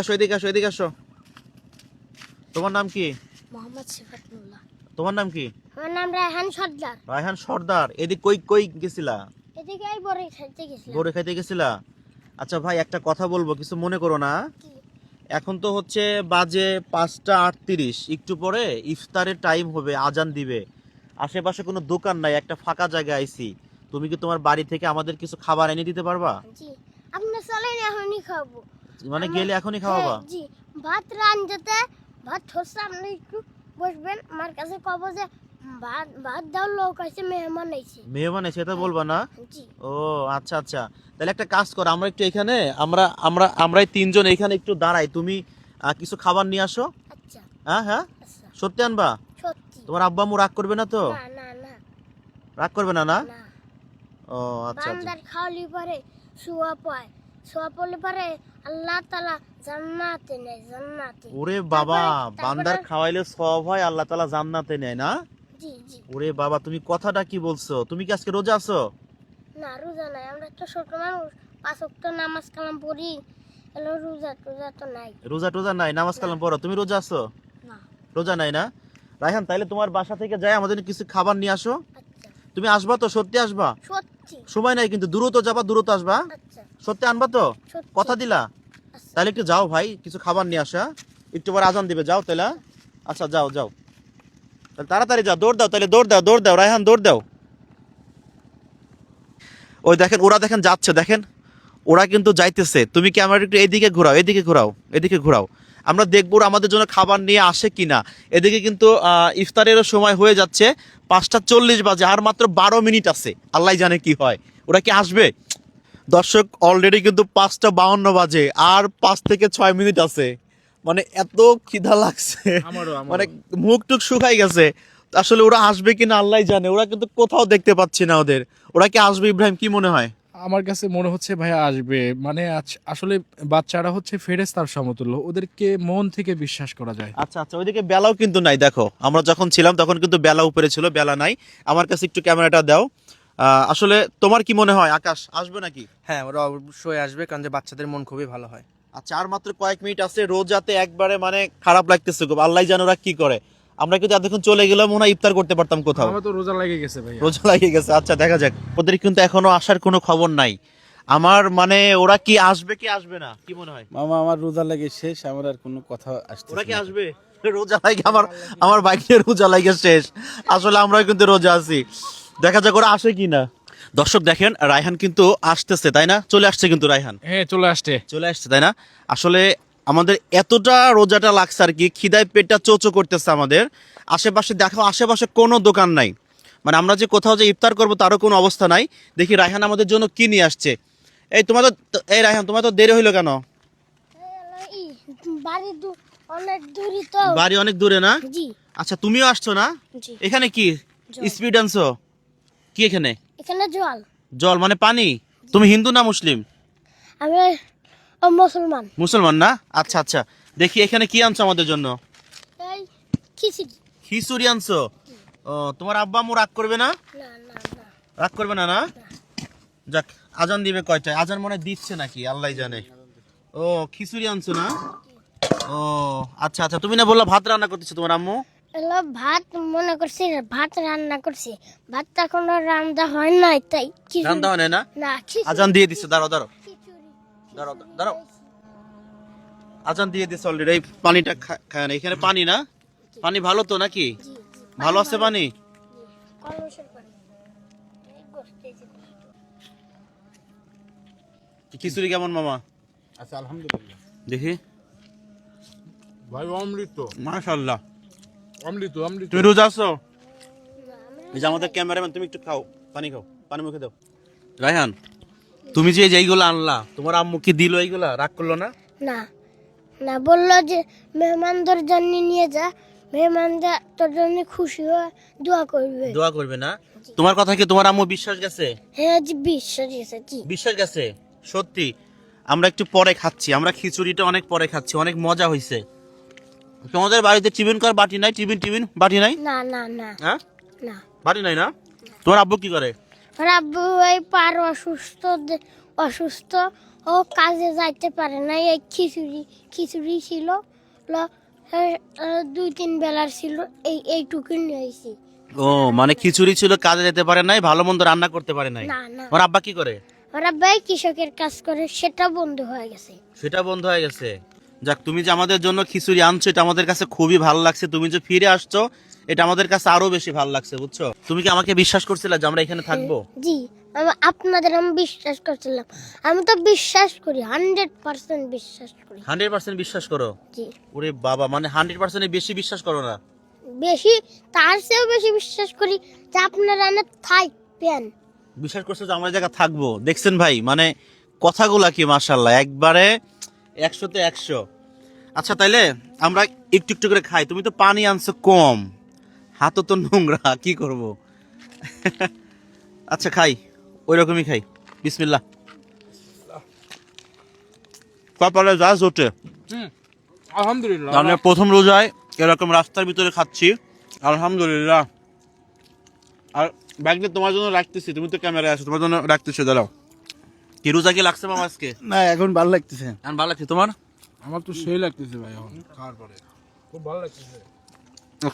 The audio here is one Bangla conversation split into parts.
আসো এদিকে আসো, এদিকে আসো। তোমার নাম কি? মোহাম্মদ সিফাতুল্লাহ। তোমার নাম কি? আমার নাম রায়হান সর্দার। রায়হান সর্দার। এদিক কই কই গেছিলা? এদিকে এই বড় খাইতে গেছিলাম। বড়ে খাইতে গেছিলা? আচ্ছা ভাই, একটা কথা বলবো, কিছু মনে করো না। কি? এখন তো হচ্ছে বাজে 5টা 38, একটু পরে ইফতারের টাইম হবে, আজান দিবে। আশেপাশে কোনো দোকান নাই, একটা ফাঁকা জায়গায় আইছি। তুমি কি তোমার বাড়ি থেকে আমাদের কিছু খাবার এনে দিতে পারবা? জি, আপনি চলেন এখনই খাবো। মানে গেলে এখনই খাওয়াবা? হ্যাঁ, জি, ভাত রাঁধতে ভাত হচ্ছে, আপনি একটু বসবেন, আমার কাছে কব যে ভাত ভাত দাও, লোক আছে, মেহমান আইছে। মেহমান এসে এটা বলবা না? জি। ও আচ্ছা আচ্ছা, তাহলে একটা কাজ করো, আমরা একটু এখানে আমরাই তিনজন এখানে একটু দাঁড়াই। তুমি কিছু খাবার নিয়ে আসো। আচ্ছা হ্যাঁ হ্যাঁ, আচ্ছা, সত্যি আনবা? সত্যি। তোমার আব্বা আম্মু রাগ করবে না তো? না না না রাগ করবে না না? না, ও আচ্ছা আচ্ছা। বান্দার খাওয়ালি পরে সোয়া পায়, সোয়া পড়লে পরে আল্লাহ তাআলা জান্নাতে নেয়, জান্নাতে। ওরে বাবা, তারপরে- বান্দার খাওয়াইলে সওয়াব হয়, আল্লাহ তাআলা জান্নাতে নেয় না? জি জি। ওরে বাবা, তুমি কথাটা কি বলছো? তুমি কি আজকে রোজা আছো? না, রোজা নাই, আমরা তো ছোট মানুষ, 5 ওয়াক্ত নামাজ কালাম পড়ি, এলো রোজা টোজা তো নাই। রোজা টোজা নাই, নামাজ কালাম পড়ো। তুমি রোজা আছো? না। রোজা নাই না? রায়হান, তাইলে তোমার বাসা থেকে যাই আমাদের কিছু খাবার নিয়ে আসো। আচ্ছা, তুমি আসবা তো? সত্যি আসবা? সত্যি। সময় নাই কিন্তু, দ্রুত যাবা, দ্রুত আসবা। আচ্ছা, সত্যি আনবা তো? সত্যি। কথা দিলা? আচ্ছা, তাহলে একটু যাও ভাই, কিছু খাবার নিয়ে আসা। একটু পরে আজান দিবে, যাও তাহলে। আচ্ছা যাও যাও, তাহলে তাড়াতাড়ি যাও, দৌড় দাও, তাহলে দৌড় দাও, দৌড় দাও রায়হান, দৌড় দাও। ওই দেখেন, ওরা দেখেন যাচ্ছে, দেখেন ওরা কিন্তু যাইতেছে। তুমি ক্যামেরা একটু এদিকে ঘোরাও, এদিকে ঘোরাও, এদিকে ঘোরাও। আমরা দেখবো ওরা আমাদের জন্য খাবার নিয়ে আসে কিনা। এদিকে কিন্তু ইফতারেরও সময় হয়ে যাচ্ছে, 5টা 40 বাজে, আর মাত্র 12 মিনিট আছে। আল্লাহ জানে কি হয়, ওরা কি আসবে? দর্শক, অলরেডি কিন্তু 5টা 52 বাজে, আর 5 থেকে 6 মিনিট আছে। মানে এত খিদা লাগছে, মানে মুখ টুক শুকাই গেছে। আসলে ওরা আসবে কিনা আল্লাহ জানে। ওরা কিন্তু কোথাও দেখতে পাচ্ছি না ওদের। ওরা কি আসবে ইব্রাহিম, কি মনে হয়? আমার কাছে মনে হচ্ছে ভাইয়া আসবে, মানে আসলে বাচ্চারা হচ্ছে ফেরেশতার সমতুল্য, ওদেরকে মন থেকে বিশ্বাস করা যায়। আচ্ছা আচ্ছা, ওইদিকে বেলাও কিন্তু নাই, দেখো আমরা যখন ছিলাম তখন কিন্তু বেলা উপরে ছিল, বেলা নাই। আমার কাছে একটু ক্যামেরাটা দাও। আসলে তোমার কি মনে হয়, আকাশ আসবে নাকি? হ্যাঁ, ওরা অবশ্যই আসবে, কারণ যে বাচ্চাদের মন খুবই ভালো হয়। আচ্ছা, আর মাত্র কয়েক মিনিট আছে। রোজাতে একবারে মানে খারাপ লাগতেছে খুব, আল্লাহ জানে ওরা কি করে। আমরা কিন্তু এতক্ষণ চলে গেলাম, মনে হয় ইফতার করতে পারতাম কোথাও। আমার তো রোজা লেগে গেছে ভাইয়া। রোজা লাগিয়ে গেছে। আচ্ছা দেখা যাক, ওদের কিন্তু এখনো আসার কোনো খবর নাই। আমার মানে ওরা কি আসবে কি আসবে না, কি মনে হয়? মামা, আমার রোজা লাগে শেষ, আমার আর কোনো কথা আসছে ওরা কি আসবে? রোজা লাগে আমার বাইকে রোজা লাগে শেষ। আসলে আমরা কিন্তু রোজা আছি, দেখা যাক ওরা আসে কি না। দর্শক দেখেন, রায়হান কিন্তু আসতেছে, তাই না? চলে আসছে কিন্তু রায়হান, হ্যাঁ চলে আসছে। চলে আসছে তাই না? আসলে আমাদের এতটা রোজাটা লাগছে আর কি, খিদায় পেটটা চোচো করতেছে আমাদের। আশেপাশে দেখো, আশেপাশে কোনো দোকান নাই, মানে আমরা যে কোথাও যে ইফতার করবো তারও কোনো অবস্থা নাই। দেখি রায়হান আমাদের জন্য কি নিয়ে আসছে। এই তোমাদের, এই রায়হান তোমার তো দেরি হইলো কেন? এই বাড়ি অনেক দূরে তো। বাড়ি অনেক দূরে না? জি আচ্ছা, তুমিও আসছো না? জি। এখানে কি জল। স্পিড আনছো? কি এখানে? এখানে জল। জল মানে পানি? তুমি হিন্দু না মুসলিম? আমি মুসলমান। মুসলমান না? আচ্ছা আচ্ছা, দেখি এখানে কি আনছো আমাদের জন্য। এই খিচুড়ি। খিচুড়ি আনছো? ও, তোমার আব্বা আম্মু রাগ করবে না? না না না। রাগ করবে না না? যাক, আজান দিবে কয়টায়? আজান মনে হয় দিচ্ছে নাকি, আল্লাহ জানে। ও, খিচুড়ি আনছো না? ও আচ্ছা আচ্ছা, তুমি না বললা ভাত রান্না করতেছো তোমার আম্মু? এলো ভাত, মনে করছি ভাত রান্না করছি, ভাতটা কোনো রান্না হয় নাই, তাই খিচুড়ি। রান্না হয় না? না, খিচুড়ি। আজান দিয়ে দিচ্ছে, দাঁড়াও দাঁড়াও খিচুড়ি। দাঁড়াও দাঁড়াও, আজান দিয়ে দিচ্ছে অলরেডি। এই পানিটা খায় না, এখানে পানি না? পানি ভালো তো নাকি? জি জি। ভালো আছে পানি? কলমের পানি। এই গোস্তে যে। খিচুড়ি কেমন মামা? আচ্ছা, আলহামদুলিল্লাহ দেখি। ভাই, অমৃত মাশাআল্লাহ। অমৃত অমৃত। তুমি রোজা আছো? না, আমরা এই যে আমাদের ক্যামেরাম্যান, তুমি একটু খাও, পানি খাও, পানি মুখে দাও। রায়হান, তুমি যে এইগুলো আনলা, তোমার আম্মু কি দিল এইগুলা? রাগ করলো না? না না, বললো যে মেহমানদের জন্য নিয়ে যা, মেহমানরা তোর জন্য খুশি হয়ে দোয়া করবে। দোয়া করবে না? তোমার কথা কি তোমার আম্মু বিশ্বাস গেছে? হ্যাঁ জি, বিশ্বাস আছে জি। বিশ্বাস গেছে সত্যি? আমরা একটু পরে খাচ্ছি, আমরা খিচুড়িটা অনেক পরে খাচ্ছি, অনেক মজা হয়েছে। তোমাদের বাড়িতে টিফিন করার বাটি নাই? টিফিন টিফিন বাটি নাই? না না না হ্যাঁ, না। বাটি নাই না? তোমার আব্বু কি করে? আর আব্বু এই পার অসুস্থ, অসুস্থ, ও কাজে যাইতে পারে না, এই খিচুড়ি ছিল, 2-3 বেলার ছিল, এইটুকু নিয়েছি। ও মানে খিচুড়ি ছিল, কাজে যেতে পারে নাই, ভালো মন্দ রান্না করতে পারে নাই। না না, আমার আব্বা কি করে? ওরা ভাই কৃষকের কাজ করে, সেটা বন্ধ হয়ে গেছে। সেটা বন্ধ হয়ে গেছে। যাক, তুমি যে আমাদের জন্য খিচুড়ি আনছো এটা আমাদের কাছে খুবই ভালো লাগছে। তুমি যে ফিরে আসছো এটা আমাদের কাছে আরো বেশি ভালো লাগছে, বুঝছো? তুমি কি আমাকে বিশ্বাস করছিলে যে আমরা এখানে থাকবো? জি, আপনাদের আমি বিশ্বাস করছিলাম। আমি তো বিশ্বাস করি, 100% বিশ্বাস করি। 100% বিশ্বাস করো? জি, ওরে বাবা, মানে 100% বেশি বিশ্বাস করো না? বেশি, তার চেয়েও বেশি বিশ্বাস করি যে আপনারা না থাকবেন। বিশ্বাস করছো যে আমরা এই জায়গা থাকবো? দেখছেন ভাই, মানে কথাগুলা কি মাশাআল্লাহ, একবারে 100-তে 100। আচ্ছা তাইলে আমরা একটু একটু করে খাই। তুমি তো পানি আনছো কম, হাতও তো নোংরা, কি করব? আচ্ছা খাই, ওই রকমই খাই। বিসমিল্লাহ। কপালে যা জোটে। আলহামদুলিল্লাহ। মানে প্রথম রোজায় এরকম রাস্তার ভিতরে খাচ্ছি, আলহামদুলিল্লাহ। আর ব্যাগটা তোমার জন্য রাখতেছি, তুমি তো ক্যামেরায় আছো, তোমার জন্য রাখতেছি, দাঁড়াও। কি রোজা কি লাগছে মামা আজকে? না এখন ভালো লাগতেছে। আর ভালো লাগছে তোমার? আমার তো সেই লাগতেছে ভাই, এখন খাওয়ার পরে খুব ভালো লাগতেছে।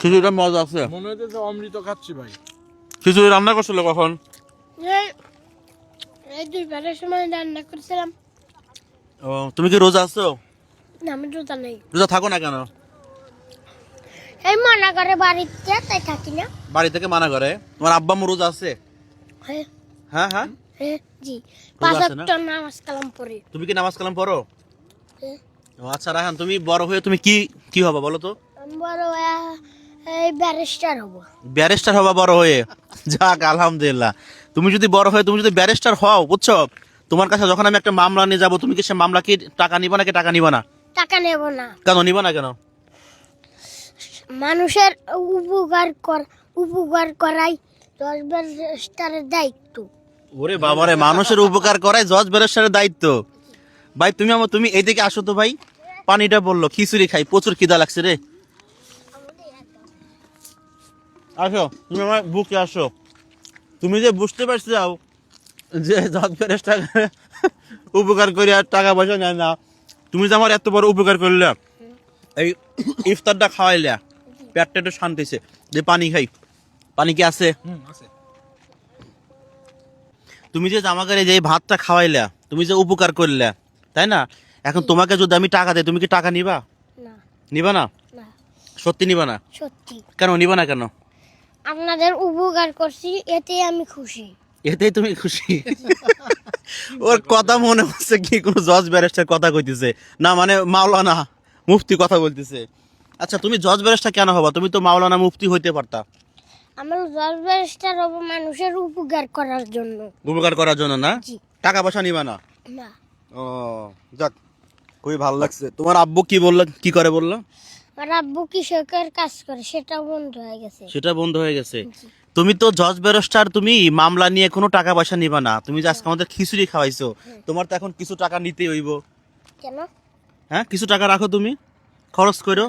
খিচুড়িটা মজা আছে। মনে হইতেছে অমৃত খাচ্ছি ভাই। খিচুড়ি রান্না করছিল কখন? এই 2 বেলার সময় রান্না করছিলাম। ও, তুমি কি রোজা আছো? না, আমি রোজা নেই। রোজা থাকো না কেন? এই মানা করে বাড়িতে, তাই থাকি না। বাড়ি থেকে মানা করে? তোমার আব্বা আম্মু রোজা আছে? হ্যাঁ হ্যাঁ হ্যাঁ। হ্যাঁ, জি, রোজা 5 আছে না? ওয়াক্ত নামাজ কালাম পড়ি। তুমি কি নামাজ কালাম পড়ো? হ্যাঁ। ও আচ্ছা রায়হান, তুমি বড় হয়ে তুমি কি কি হবা বলো তো? আমি বড় হয়ে এই ব্যারিস্টার হব। ব্যারিস্টার হবা বড় হয়ে? যাক আলহামদুলিল্লাহ। তুমি যদি বড় হয়ে তুমি যদি ব্যারিস্টার হও, বুঝছো, তোমার কাছে যখন আমি একটা মামলা নিয়ে যাবো, তুমি কি সে মামলা কি টাকা নিবা নাকি টাকা নিবা না? টাকা নেব না। কেন নিবা না কেন? মানুষের উপকার করাই 10 ব্যারিস্টারের দায়িত্ব। ওরে বাবারে, মানুষের উপকার করাই জজ ব্যারিস্টারের দায়িত্ব? ভাই তুমি এইদিকে আসো তো ভাই। পানিটা বললো, খিচুড়ি খাই, প্রচুর খিদা লাগছে রে। আসো, তুমি আমার বুকে আসো। তুমি যে বুঝতে পারছো যাও যে জজ ব্যারিস্টার উপকার করে আর টাকা পয়সা নেয় না, তুমি যে আমার এত বড় উপকার করলে, এই ইফতারটা খাওয়াইলে, পেটটা একটু শান্তিছে, যে পানি খাই। পানি কি আছে? তুমি যে আমাকে এই যে ভাতটা খাওয়াইলা, তুমি যে উপকার করলে, তাই না? এখন তোমাকে যদি আমি টাকা দেই, তুমি কি টাকা নিবা? না নিবা না? না, সত্যি নিবা না? সত্যি। কেন নিবা না কেন? আপনাদের উপকার করছি, এতে আমি খুশি। এতেই তুমি খুশি? ওর কথা মনে হচ্ছে কি কোনো জজ ব্যারিস্টার কথা কইতেছে না, মানে মাওলানা মুফতি কথা বলতেছে। আচ্ছা তুমি জজ ব্যারিস্টার কেন হবা? তুমি তো মাওলানা মুফতি হইতে পারতা। আমার জজ ব্যারিস্টার হব মানুষের উপকার করার জন্য। উপকার করার জন্য না? জি। টাকা পয়সা নিবা না? না, ও যাক, খুবই ভালো লাগছে। তোমার আব্বু কি বললো, কি করে বললো? আমার আব্বু কৃষকের কাজ করে, সেটা বন্ধ হয়ে গেছে। সেটা বন্ধ হয়ে গেছে। জি। তুমি তো জজ ব্যারিস্টার, তুমি মামলা নিয়ে কোনো টাকা পয়সা নিবা না। তুমি যে আজকে আমাদের খিচুড়ি খাওয়াইছো, তোমার তো এখন কিছু টাকা নিতেই হইব। কেন? হ্যাঁ, কিছু টাকা রাখো, তুমি খরচ করো।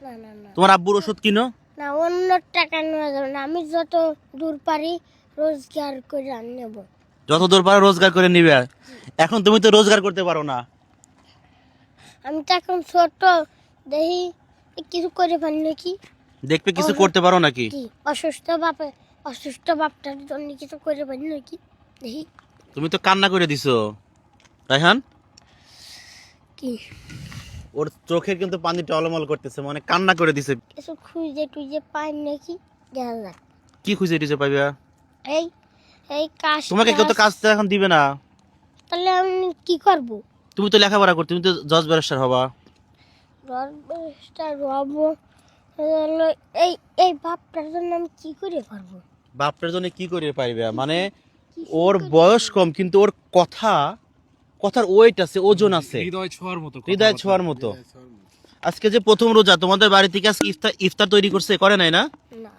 না না না তোমার আব্বুর ওষুধ কিনো। না, অন্য টাকা নেওয়া যাবে না। আমি যত দূর পারি রোজগার করে নেব। যত দূর পারো রোজগার করে নিবে। এখন তুমি তো রোজগার করতে পারো না। আমি তো এখন ছোট, দেখি কিছু করে পারি নাকি। দেখবে কিছু করতে পারো নাকি? কি অসুস্থ বাপটার জন্য কিছু করে পারি নাকি, দেখি। তুমি তো কান্না করে দিছো রায়হান। কি ওর চোখের কিন্তু পানি টলমল করতেছে, মানে কান্না করে দিছে। কিছু খুঁজে টুজে পাই নাকি, দেখা যাক। কি খুঁজে দিছে পাইবা? এই এই কাজ, তোমাকে কেউ তো কাজ তো এখন দিবে না। তাহলে আমি কি করব? তুমি তো লেখাপড়া করতে, তুমি তো জজ ব্যারিস্টার হবা। রবস্টার হব হলো, এই এই বাপটার জন্য আমি কি করে করবো? বাপটার জন্য কি করে পাইবে? মানে ওর বয়স কম কিন্তু ওর কথার ওয়েট আছে, ওজন আছে, হৃদয় ছোঁয়ার মতো, হৃদয় ছোঁয়ার মতো। আজকে যে প্রথম রোজা, তোমাদের বাড়ি থেকে আজকে ইফতার তৈরি করছে, করে নাই না? না,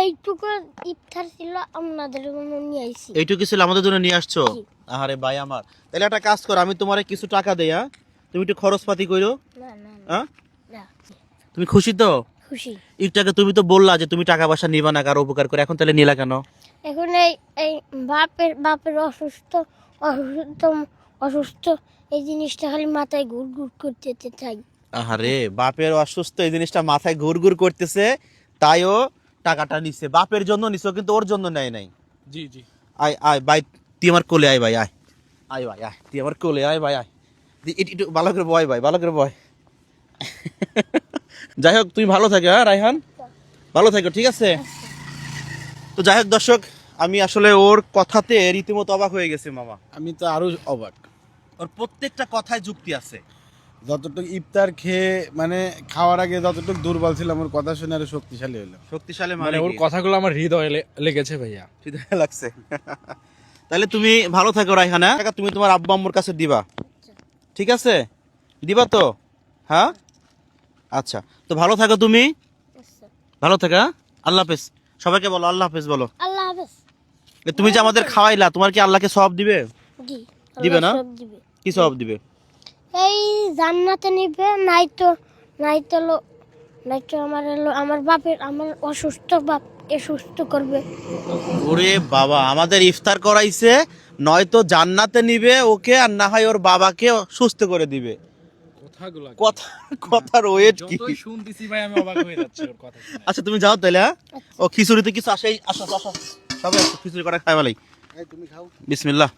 এইটুকু ইফতার ছিল, আপনাদের জন্য নিয়ে আইছি। এইটুকু ছিল আমাদের জন্য নিয়ে আসছো? জি। আরে ভাই আমার, তাহলে একটা কাজ করো, আমি তোমারে কিছু টাকা দেই, হ্যাঁ? তুমি একটু খরচপাতি করো, না না না, হ্যাঁ? না, তুমি খুশি তো? খুশি। একটু আগে তুমি তো বললা যে তুমি টাকা পয়সা নিবা না, কারো উপকার করে, এখন তাহলে নিলা কেন? এখন এই এই বাপের অসুস্থ অসুস্থ এই জিনিসটা খালি মাথায় ঘুর ঘুর করতে থাই। আরে বাপের অসুস্থ এই জিনিসটা মাথায় ঘুরঘুর করতেছে, তাইও টাকাটা নিছে। বাপের জন্য নিছো, কিন্তু ওর জন্য নেয় নাই। জি জি। আয় আয় ভাই, তুই আমার কোলে আয় ভাই, আয় আয় ভাই, আয় তুই আমার কোলে আয় ভাই, আয় একটু ভালো করে বয় ভাই, ভালো করে বয়। যাই হোক, তুই ভালো থাকে, হ্যাঁ রায়হান, ভালো থাকো, ঠিক আছে? তো যাই হোক দর্শক, আমি আসলে ওর কথাতে রীতিমতো অবাক হয়ে গেছি মামা। আমি তো আরো অবাক। ওর প্রত্যেকটা কথায় যুক্তি আছে। যতটুকু ইফতার খেয়ে মানে খাওয়ার আগে যতটুকু দুর্বল ছিলাম, ওর কথা শুনে আরো শক্তিশালী হলো। শক্তিশালী মানে ওর কি? কথাগুলো আমার হৃদয়ে লেগেছে ভাইয়া। হৃদয়ে লাগছে। তাহলে তুমি ভালো থাকো রায়হানা, টাকা তুমি তোমার আব্বু আম্মুর কাছে দিবা, ঠিক আছে? দিবা তো? হ্যাঁ, আচ্ছা। তো ভালো থাকো তুমি, আচ্ছা, ভালো থাকা। আল্লাহ হাফেজ, সবাইকে বলো আল্লাহ হাফেজ বলো। আল্লাহ হাফেজ। এ তুমি যে আমাদের খাওয়াইলা, তোমার কি আল্লাহকে সওয়াব দিবে? জি, দিবে না? আল্লাহ সব দিবে। কি সওয়াব দিবে? এই জান্নাতে নিবে, নাই তো আমার বাপের, আমার অসুস্থ বাপ সুস্থ করবে। ওরে বাবা, আমাদের ইফতার করাইছে, নয়তো জান্নাতে নিবে ওকে, আর না হয় ওর বাবাকে সুস্থ করে দিবে। কথাগুলো কথার ওয়েট কি? যতই শুনতেছি ভাই আমি অবাক হয়ে যাচ্ছি ওর কথা শুনে। আচ্ছা তুমি যাও তাহলে, হ্যাঁ? ও খিচুড়িতে কিছু আসে, আসো আসো, সবাই আসো, খিচুড়ি করা খাই ভালাই। তুমি খাও। বিসমিল্লাহ।